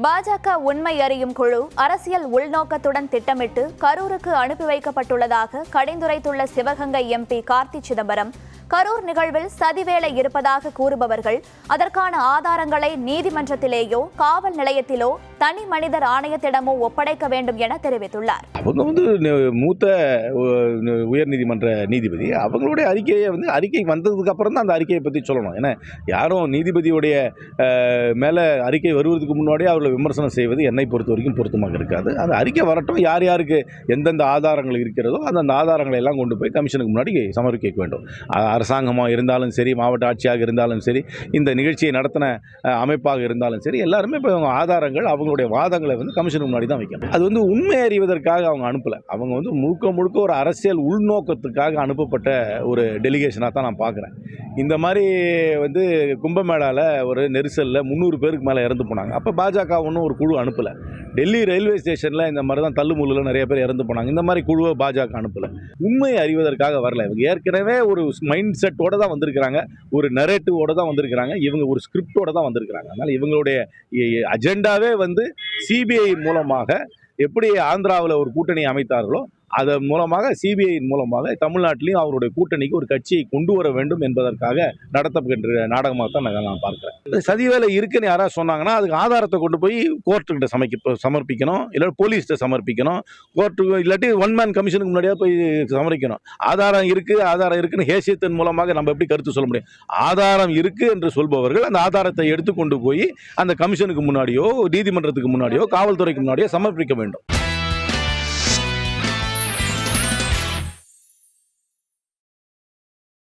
பாஜக உண்மை அறியும் குழு அரசியல் உள்நோக்கத்துடன் திட்டமிட்டு கரூருக்கு அனுப்பி வைக்கப்பட்டுள்ளதாக கடிந்துரைத்துள்ள சிவகங்கை எம்பி கார்த்தி சிதம்பரம், கரூர் நிகழ்வில் சதிவேலை இருப்பதாக கூறுபவர்கள் அதற்கான ஆதாரங்களை நீதிமன்றத்திலேயோ காவல் நிலையத்திலோ தனி மனிதர் ஆணையத்திடமோ ஒப்படைக்க வேண்டும் என தெரிவித்துள்ளார். அவங்க மூத்த உயர்நீதிமன்ற நீதிபதி, அவங்களுடைய அறிக்கை வந்ததுக்கு அப்புறம் தான் அந்த அறிக்கையை பற்றி சொல்லணும். ஏன்னா யாரும் நீதிபதியுடைய மேலே அறிக்கை வருவதற்கு முன்னாடியே அவர்களை விமர்சனம் செய்வது என்னை பொறுத்த வரைக்கும் பொருத்தமாக இருக்காது. அந்த அறிக்கை வரட்டும், யார் யாருக்கு எந்தெந்த ஆதாரங்கள் இருக்கிறதோ அந்தந்த ஆதாரங்களை எல்லாம் கொண்டு போய் கமிஷனுக்கு முன்னாடி சமர்ப்பிக்க வேண்டும். அரசாங்கமாக இருந்தாலும் சரி, மாவட்ட ஆட்சியாக இருந்தாலும் சரி, இந்த நிகழ்ச்சியை நடத்தின அமைப்பாக இருந்தாலும் சரி, எல்லாருமே இப்போ அவங்க ஆதாரங்கள், அவங்களுடைய வாதங்களை கமிஷனுக்கு முன்னாடி தான் வைக்கணும். அது உண்மை அறிவதற்காக அவங்க அனுப்பலை. அவங்க முழுக்க ஒரு அரசியல் உள்நோக்கத்துக்காக அனுப்பப்பட்ட ஒரு டெலிகேஷனாக தான் நான் பார்க்குறேன். இந்த மாதிரி கும்பமேளாவில் ஒரு நெரிசலில் 300 பேருக்கு மேலே இறந்து போனாங்க. அப்போ பாஜக ஒன்றும் ஒரு குழு அனுப்பலை. டெல்லி ரயில்வே ஸ்டேஷனில் இந்த மாதிரி தான் தள்ளுமுள்ளில் நிறைய பேர் இறந்து போனாங்க. இந்த மாதிரி குழுவை பாஜக அனுப்பலை. உண்மை அறிவதற்காக வரல. இவங்க ஏற்கனவே ஒரு மைண்ட் செட்டோட தான் வந்திருக்கிறாங்க, ஒரு நரேட்டிவோட தான் வந்திருக்கிறாங்க, இவங்க ஒரு ஸ்கிரிப்டோட தான் வந்திருக்கிறாங்க. அதனால் இவங்களுடைய அஜெண்டாவே சிபிஐ மூலமாக எப்படி ஆந்திராவில் ஒரு கூட்டணி அமைத்தார்களோ அதன் மூலமாக சிபிஐ மூலமாக தமிழ்நாட்டிலையும் அவருடைய கூட்டணிக்கு ஒரு கட்சியை கொண்டு வர வேண்டும் என்பதற்காக நடத்தப்படுகின்ற நாடகமாக தான் நான் பார்க்குறேன். சதிவேலை இருக்குன்னு யாராவது சொன்னாங்கன்னா அதுக்கு ஆதாரத்தை கொண்டு போய் கோர்ட்டுக்கிட்ட சமர்ப்பிக்கணும், இல்லை போலீஸ்கிட்ட சமர்ப்பிக்கணும், கோர்ட்டுக்கு இல்லாட்டி ஒன் மேன் கமிஷனுக்கு முன்னாடியே போய் சமர்ப்பிக்கணும். ஆதாரம் இருக்குன்னு ஹேசியத்தின் மூலமாக நம்ம எப்படி கருத்து சொல்ல முடியும்? ஆதாரம் இருக்கு என்று சொல்பவர்கள் அந்த ஆதாரத்தை எடுத்துக்கொண்டு போய் அந்த கமிஷனுக்கு முன்னாடியோ நீதிமன்றத்துக்கு முன்னாடியோ காவல்துறைக்கு முன்னாடியோ சமர்ப்பிக்க வேண்டும்.